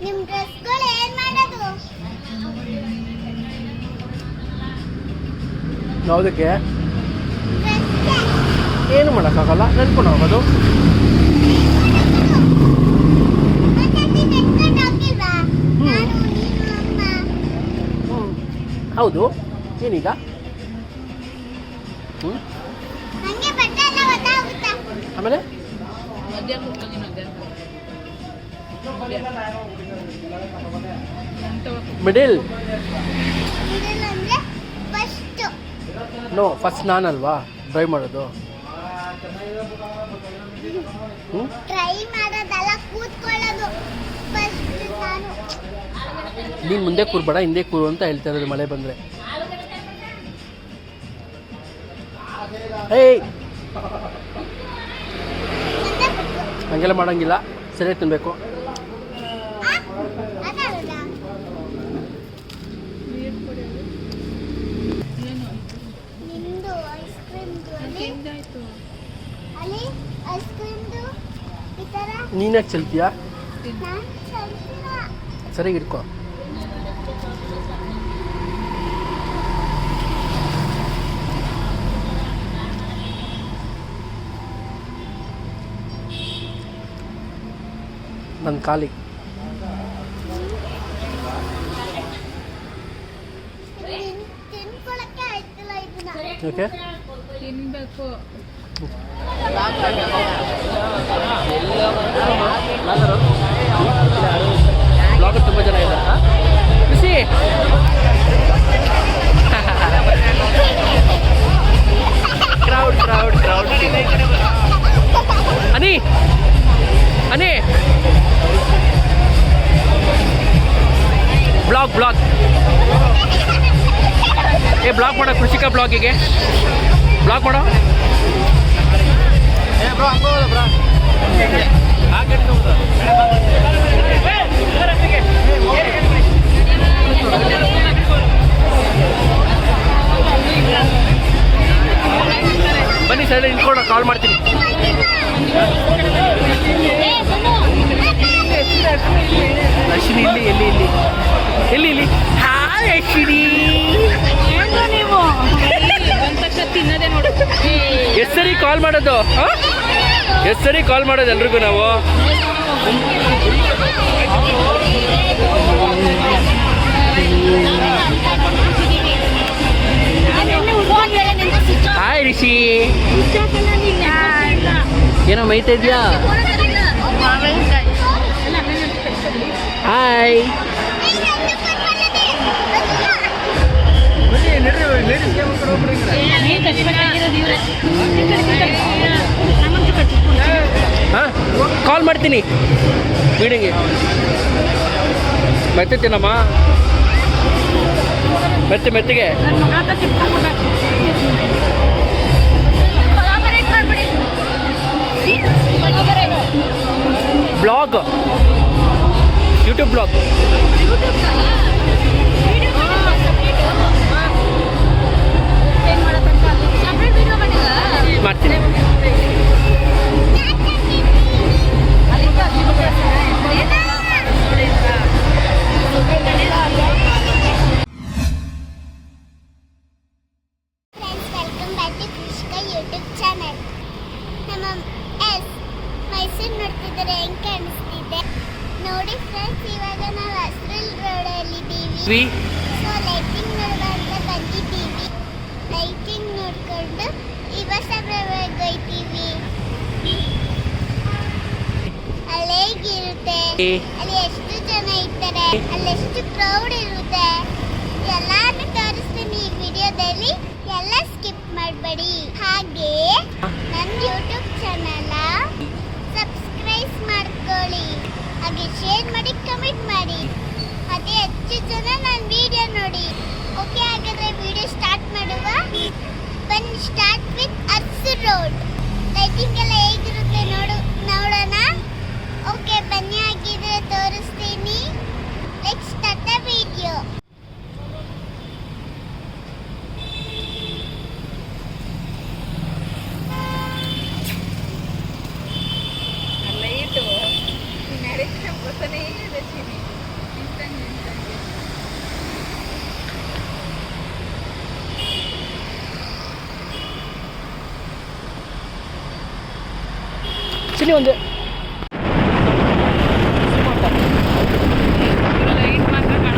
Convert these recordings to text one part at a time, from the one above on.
ನಿಮ್ಮ ಡ್ರೆಸ್ಗಳು ಏನು ಮಾಡೋದು? ಯಾವುದಕ್ಕೆ? ಡ್ರೆಸ್ಗೆ. ಏನು ಮಾಡೋಕ್ಕಾಗಲ್ಲ, ನೆನ್ಕೊಂಡು ಹೋಗೋದು. ಮತ್ತೆ ನೀನು ಎತ್ಕೊಂಡು ಹೋಗಿಲ್ವಾ? ನಾನು, ನೀನು, ಅಮ್ಮ. ಹೌದು, ಏನೀಗ? ಹಂಗೆ ಬಟ್ಟೆ ಎಲ್ಲ ಗೊತ್ತಾಗುತ್ತಾ? ಆಮೇಲೆ ಮಿಡಿಲ್. ಮಿಡಲ್ ಅಂದ್ರೆ ಫಸ್ಟ್. ನೋ, ಫಸ್ಟ್ ನಾನಲ್ವಾ ಡ್ರೈವ್ ಮಾಡೋದು. ಟ್ರೈ ಮಾಡೋದಲ್ಲ, ಕೂತ್ಕೊಳ್ಳೋದು ಫಸ್ಟ್ ನಾನು. ನೀನು ಮುಂದೆ ಕೂರ್ಬೇಡ, ಹಿಂದೆ ಕೂರು ಅಂತ ಹೇಳ್ತಾ ಇರೋದು ಮಳೆ ಬಂದರೆ. ಏಯ್, ಹಂಗೆಲ್ಲ ಮಾಡಂಗಿಲ್ಲ, ಸರಿಯಾಗಿ ತಿನ್ಬೇಕು. ಅದಾರಲ್ಲ ನಿಮ್ದು ಐಸ್ ಕ್ರೀಮ್ದು ಅಲ್ಲಿ ಐಸ್ ಕ್ರೀಮ್ದು ಈ ಥರ ನೀನ್ಯಾಕೆ ಚೆಲ್ತೀಯಾ? ನಾನು ಚಲ್ತಿಲ್ಲ. ಸರಿಯಾಗಿ ಇಟ್ಕೋ. ನನ್ನ ಕಾಲಿಗೆ ತಿನ್ಕೊಳಕ್ಕೆ ಆಯ್ತಿಲ್ಲ ಇದನ್ನ. ಓಕೆ. ತಿನ್ಬೇಕು. ಬ್ಲಾಗ್ ತುಂಬ ಜನ ಇದ್ದಾರೆ. ಖುಷಿ ಕ್ರೌಡ್ ಕ್ರೌಡ್ ಕ್ರೌಡ್. ಅನಿ ಅನಿ ಬ್ಲಾಗ್ ಬ್ಲಾಗ್ ಬ್ಲಾಗ್ ಮಾಡೋ, ಕೃಷಿಕ ಬ್ಲಾಗಿಗೆ ಬ್ಲಾಗ್ ಮಾಡೋ. ಬನ್ನಿ ಸೈಡ್ ನಿಂತ್ಕೊಂಡು ಕಾಲ್ ಮಾಡ್ತೀನಿ. ಅಶ್ವಿನಿ ಇಲ್ಲಿ ಎಲ್ಲಿ ಇಲ್ಲಿ ಎಲ್ಲಿ ಇಲ್ಲಿ. ಹಾಯ್ ಅಶ್ವಿನಿ. ನೀವು ಒಂದ್ ತಕ್ಷಣ ತಿನ್ನೋದೇ ನೋಡು. ಎಷ್ಟು ಸರಿ ಕಾಲ್ ಮಾಡೋದು? ಎಷ್ಟು ಸರಿ ಕಾಲ್ ಮಾಡೋದು ಎಲ್ರಿಗೂ ನಾವು? ಹಾಯ್ ರಿಷಿ. ಏನೋ ಮೈತಾ ಇದೆಯಾ? ಹಾಯ್. ಹಾಂ, ಕಾಲ್ ಮಾಡ್ತೀನಿ ಮೀಟಿಂಗ್ಗೆ. ಮೆತ್ತೇನಮ್ಮ, ಮೆತ್ತಗೆ. ಬ್ಲಾಗ್, ಯೂಟ್ಯೂಬ್ ಬ್ಲಾಗ್ ಮಾಡ್ತೀನಿ. Welcome back to Krishika YouTube channel. ನಮ್ಮ ಮೈಸೂರು ನೋಡ್ತಿದ್ದಾರೆ, ಹೆಂಗೆ ಕಾಣಿಸ್ತಿದೆ ನೋಡಿ ಫ್ರೆಂಡ್ಸ್. ಇವಾಗ ನಾವು ಹಸ್ರಲ್ ರೋಡಲ್ಲಿದ್ದೀವಿ. ಸೊ ಲೈಟಿಂಗ್ ನೋಡುವ ಅಂತ ಬಂದಿದ್ದೀವಿ. ಲೈಟಿಂಗ್ ನೋಡ್ಕೊಂಡು ಬಸವನಗುಡಿಗೆ ಹೋಗ್ತೀವಿ. ಅಲ್ಲಿ ಹೇಗಿರುತ್ತೆ, ಅಲ್ಲಿ ಎಷ್ಟು ಜನ ಇರ್ತಾರೆ, ಅಲ್ಲಿ ಎಷ್ಟು ಕ್ರೌಡ್ ಇರುತ್ತೆ, ಎಲ್ಲಾನು ತೋರಿಸ್ತೀನಿ ಈ ವಿಡಿಯೋದಲ್ಲಿ. ಎಲ್ಲ ಸ್ಕಿಪ್ ಮಾಡಬೇಡಿ. ಹಾಗೆ ನನ್ನ ಯೂಟ್ಯೂಬ್ ಚಾನಲ್ ಸಬ್ಸ್ಕ್ರೈಬ್ ಮಾಡ್ಕೊಳ್ಳಿ, ಹಾಗೆ ಶೇರ್ ಮಾಡಿ, ಕಮೆಂಟ್ ಮಾಡಿ, ಅದೇ ಹೆಚ್ಚು ಜನ ನನ್ನ ವಿಡಿಯೋ ನೋಡಿ. ಓಕೆ, ಹಾಗಾದ್ರೆ ವಿಡಿಯೋ ಸ್ಟಾರ್ಟ್ ಮಾಡುವ. ಬನ್ನಿ, ಸ್ಟಾರ್ಟ್ ವಿತ್ ಹಸ್ರು ರೋಡ್. ಲೈಟಿಂಗ್ ಎಲ್ಲ ಹೇಗಿರುತ್ತೆ ನೋಡೋಣ. ಓಕೆ ಬನ್ನಿ, ಹಾಗಿದ್ರೆ ತೋರಿಸ್ತೀನಿ. Let's start the video. Light marriage ಬರ್ತಾನೆ ಇದೆ. ದರ್ಶಿನಿ ಒಂದು ಲೈಟ್ ಮಾತ್ರ ಕಾಣ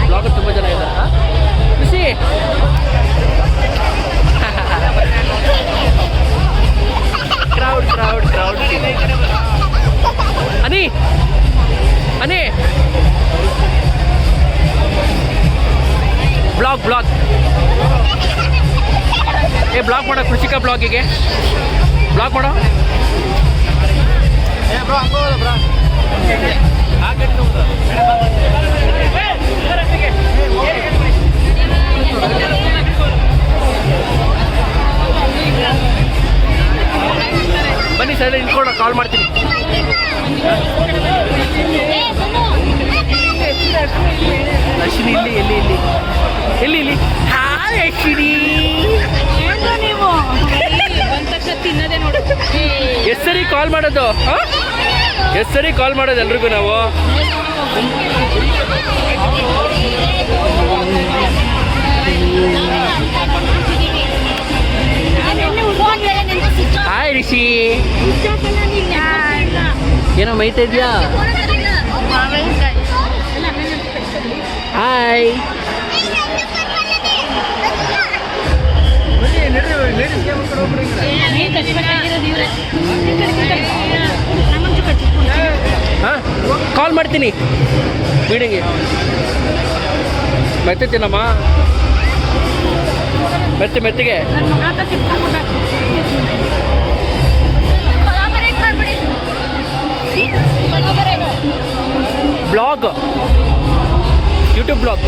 ಬ್ಲಾಗರ್ ತುಂಬ ಜನ ಇದ್ದಾರೆ ಖುಷಿ ಕ್ರೌಡ್ ಕ್ರೌಡ್ ಕ್ರೌಡ್ ಅನಿ ಅನಿ ಬ್ಲಾಗ್ ಬ್ಲಾಗ್ ಏ ಬ್ಲಾಗ್ ಮಾಡೋ ಕೃಷಿಕ ಬ್ಲಾಗಿಗೆ ಬ್ಲಾಗ್ ಮಾಡೋ ಬನ್ನಿ ಸೈಡ್ ನಿಂತ್ಕೊಂಡು ಕಾಲ್ ಮಾಡ್ತೀನಿ ಅಶ್ವಿನಿ ಇಲ್ಲಿ ಎಲ್ಲಿ ಇಲ್ಲಿ ಎಲ್ಲಿ ಇಲ್ಲಿ ಹಾಯ್ ಅಶ್ವಿನಿ ಏನು ನೀವು ಬಂದ ತಕ್ಷಣ ತಿನ್ನೋದೇ ನೋಡು ಎಷ್ಟು ಸರಿ ಕಾಲ್ ಮಾಡೋದು ಎಷ್ಟು ಸರಿ ಕಾಲ್ ಮಾಡೋದು ಎಲ್ರಿಗೂ ನಾವು ಹಾಯ್ ರಿಷಿ ಏನೋ ಮೈತಾ ಇದೆಯಾ ಹಾಯ್ ಹಾಂ ಕಾಲ್ ಮಾಡ್ತೀನಿ ಮೀಟಿಂಗ್ಗೆ ಮೆತ್ತಿದ್ದೀನಮ್ಮ ಮೆತ್ತಿಗೆ ಬ್ಲಾಗ್ ಯೂಟ್ಯೂಬ್ ಬ್ಲಾಗ್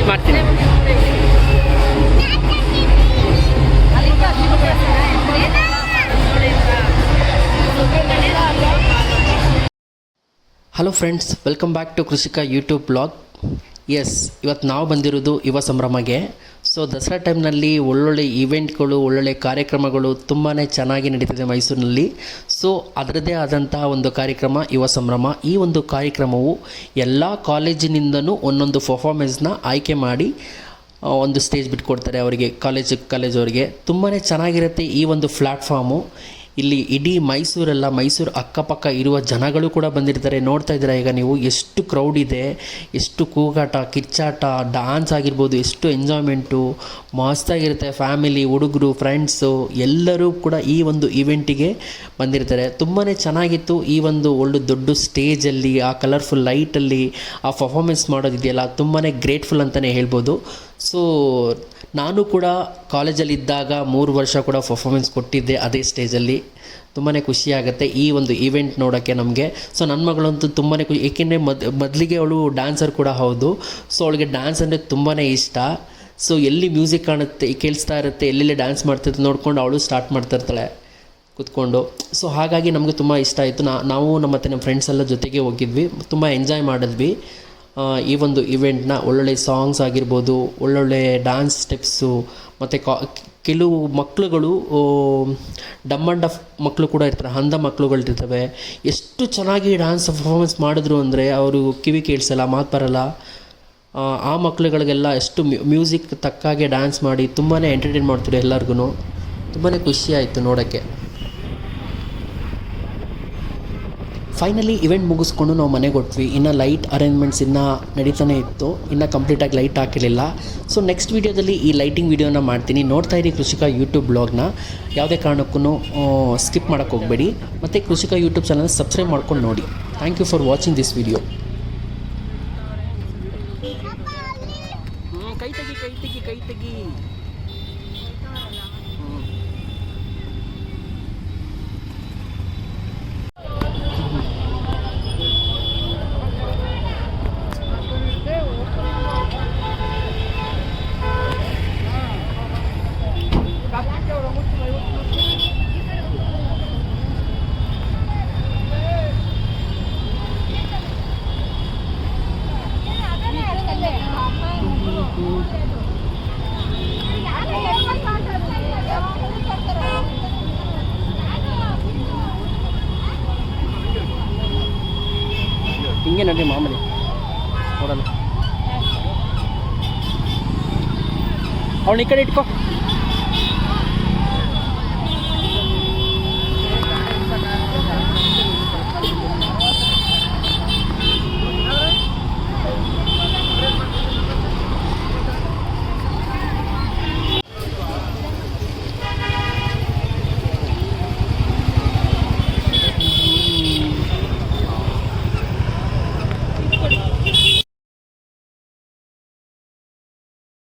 ಮಾಡ್ತೀನಿ hello friends, welcome back to Krishika YouTube blog. Yes, ಇವತ್ತು ನಾವು ಬಂದಿರೋದು ಯುವ ಸಂಭ್ರಮಗೆ. ಸೊ ದಸರಾ ಟೈಮ್ನಲ್ಲಿ ಒಳ್ಳೊಳ್ಳೆ ಈವೆಂಟ್ಗಳು, ಒಳ್ಳೊಳ್ಳೆ ಕಾರ್ಯಕ್ರಮಗಳು ತುಂಬಾ ಚೆನ್ನಾಗಿ ನಡೀತಿದೆ ಮೈಸೂರಿನಲ್ಲಿ. ಸೊ ಅದರದ್ದೇ ಆದಂತಹ ಒಂದು ಕಾರ್ಯಕ್ರಮ ಯುವ ಸಂಭ್ರಮ. ಈ ಒಂದು ಕಾರ್ಯಕ್ರಮವು ಎಲ್ಲ ಕಾಲೇಜಿನಿಂದನೂ ಒಂದೊಂದು ಪರ್ಫಾರ್ಮೆನ್ಸ್ನ ಆಯ್ಕೆ ಮಾಡಿ ಒಂದು ಸ್ಟೇಜ್ ಬಿಟ್ಕೊಡ್ತಾರೆ ಅವರಿಗೆ, ಕಾಲೇಜವ್ರಿಗೆ. ತುಂಬಾ ಚೆನ್ನಾಗಿರುತ್ತೆ ಈ ಒಂದು ಪ್ಲ್ಯಾಟ್ಫಾರ್ಮು. ಇಲ್ಲಿ ಇಡೀ ಮೈಸೂರು ಅಕ್ಕಪಕ್ಕ ಇರುವ ಜನಗಳು ಕೂಡ ಬಂದಿರ್ತಾರೆ. ನೋಡ್ತಾ ಇದ್ದೀರಾ ಈಗ ನೀವು, ಎಷ್ಟು ಕ್ರೌಡ್ ಇದೆ, ಎಷ್ಟು ಕೂಗಾಟ, ಕಿಚ್ಚಾಟ, ಡ್ಯಾನ್ಸ್ ಆಗಿರ್ಬೋದು, ಎಷ್ಟು ಎಂಜಾಯ್ಮೆಂಟು ಮಸ್ತಾಗಿರುತ್ತೆ. ಫ್ಯಾಮಿಲಿ, ಹುಡುಗರು, ಫ್ರೆಂಡ್ಸು ಎಲ್ಲರೂ ಕೂಡ ಈ ಒಂದು ಈವೆಂಟಿಗೆ ಬಂದಿರ್ತಾರೆ. ತುಂಬಾ ಚೆನ್ನಾಗಿತ್ತು. ಈ ಒಂದು ಒಳ್ಳೆ ದೊಡ್ಡ ಸ್ಟೇಜಲ್ಲಿ ಆ ಕಲರ್ಫುಲ್ ಲೈಟಲ್ಲಿ ಆ ಪರ್ಫಾರ್ಮೆನ್ಸ್ ಮಾಡೋದಿದೆಯಲ್ಲ, ತುಂಬಾ ಗ್ರೇಟ್ಫುಲ್ ಅಂತಲೇ ಹೇಳ್ಬೋದು. ಸೊ ನಾನು ಕೂಡ ಕಾಲೇಜಲ್ಲಿದ್ದಾಗ 3 ವರ್ಷ ಕೂಡ ಪರ್ಫಾರ್ಮೆನ್ಸ್ ಕೊಟ್ಟಿದ್ದೆ ಅದೇ ಸ್ಟೇಜಲ್ಲಿ. ತುಂಬಾ ಖುಷಿಯಾಗುತ್ತೆ ಈ ಒಂದು ಈವೆಂಟ್ ನೋಡೋಕ್ಕೆ ನಮಗೆ. ಸೊ ನನ್ನ ಮಗಳಂತೂ ತುಂಬಾ ಏಕೆಂದರೆ ಮೊದಲಿಗೆ ಅವಳು ಡ್ಯಾನ್ಸರ್ ಕೂಡ ಹೌದು. ಸೊ ಅವಳಿಗೆ ಡ್ಯಾನ್ಸ್ ಅಂದರೆ ತುಂಬಾ ಇಷ್ಟ. ಸೊ ಎಲ್ಲಿ ಮ್ಯೂಸಿಕ್ ಕಾಣುತ್ತೆ, ಕೇಳಿಸ್ತಾ ಇರುತ್ತೆ, ಎಲ್ಲೆಲ್ಲಿ ಡ್ಯಾನ್ಸ್ ಮಾಡ್ತಿರ್ತೆ ನೋಡಿಕೊಂಡು ಅವಳು ಸ್ಟಾರ್ಟ್ ಮಾಡ್ತಿರ್ತಾಳೆ ಕೂತ್ಕೊಂಡು. ಸೊ ಹಾಗಾಗಿ ನಮಗೆ ತುಂಬ ಇಷ್ಟ ಆಯಿತು. ನಾವು ನಮ್ಮ ಫ್ರೆಂಡ್ಸ್ ಎಲ್ಲ ಜೊತೆಗೆ ಹೋಗಿದ್ವಿ, ತುಂಬ ಎಂಜಾಯ್ ಮಾಡಿದ್ವಿ ಈ ಒಂದು ಇವೆಂಟ್ನ. ಒಳ್ಳೊಳ್ಳೆ ಸಾಂಗ್ಸ್ ಆಗಿರ್ಬೋದು, ಒಳ್ಳೊಳ್ಳೆ ಡ್ಯಾನ್ಸ್ ಸ್ಟೆಪ್ಸು, ಮತ್ತು ಕೆಲವು ಮಕ್ಕಳುಗಳು ಡಮ್ ಆ್ಯಂಡ್ ಡಫ್ ಮಕ್ಕಳು ಕೂಡ ಇರ್ತಾರೆ, ಅಂಧ ಮಕ್ಕಳುಗಳಿರ್ತವೆ. ಎಷ್ಟು ಚೆನ್ನಾಗಿ ಡ್ಯಾನ್ಸ್ ಪರ್ಫಾರ್ಮೆನ್ಸ್ ಮಾಡಿದ್ರು ಅಂದರೆ ಅವರು ಕಿವಿ ಕೇಳಿಸಲ್ಲ, ಮಾತು ಬರಲ್ಲ. ಆ ಮಕ್ಕಳುಗಳಿಗೆಲ್ಲ ಎಷ್ಟು ಮ್ಯೂಸಿಕ್ ತಕ್ಕಾಗೆ ಡ್ಯಾನ್ಸ್ ಮಾಡಿ ತುಂಬಾ ಎಂಟರ್ಟೈನ್ ಮಾಡ್ತಾರೆ ಎಲ್ಲರಿಗೂ. ತುಂಬಾ ಖುಷಿಯಾಯಿತು ನೋಡೋಕ್ಕೆ. ಫೈನಲಿ ಇವೆಂಟ್ ಮುಗಿಸ್ಕೊಂಡು ನಾವು ಮನೆಗೆ ಹೊಟ್ವಿ. ಇನ್ನು ಲೈಟ್ ಅರೇಂಜ್ಮೆಂಟ್ಸ್ ಇನ್ನೂ ನಡೀತಾನೆ ಇತ್ತು, ಇನ್ನೂ ಕಂಪ್ಲೀಟಾಗಿ ಲೈಟ್ ಹಾಕಿರಲಿಲ್ಲ. ಸೊ ನೆಕ್ಸ್ಟ್ ವೀಡಿಯೋದಲ್ಲಿ ಈ ಲೈಟಿಂಗ್ ವೀಡಿಯೋನ ಮಾಡ್ತೀನಿ. ನೋಡ್ತಾ ಇರಿ ಕೃಷಿಕ ಯೂಟ್ಯೂಬ್ ಬ್ಲಾಗ್ನ. ಯಾವುದೇ ಕಾರಣಕ್ಕೂ ಸ್ಕಿಪ್ ಮಾಡೋಕ್ಕೆ ಹೋಗಬೇಡಿ. ಮತ್ತು ಕೃಷಿಕ ಯೂಟ್ಯೂಬ್ ಚಾನಲ್ನ ಸಬ್ಸ್ಕ್ರೈಬ್ ಮಾಡ್ಕೊಂಡು ನೋಡಿ. Thank you for watching this video. ಕೈ ತೆಗಿ. ಹಿಂಗೆ ನಡ್ರಿ ಮಾಮೂಲಿ ನೋಡಲ್ಲ. ಅವಳು ಈ ಕಡೆ ಇಟ್ಕೋ.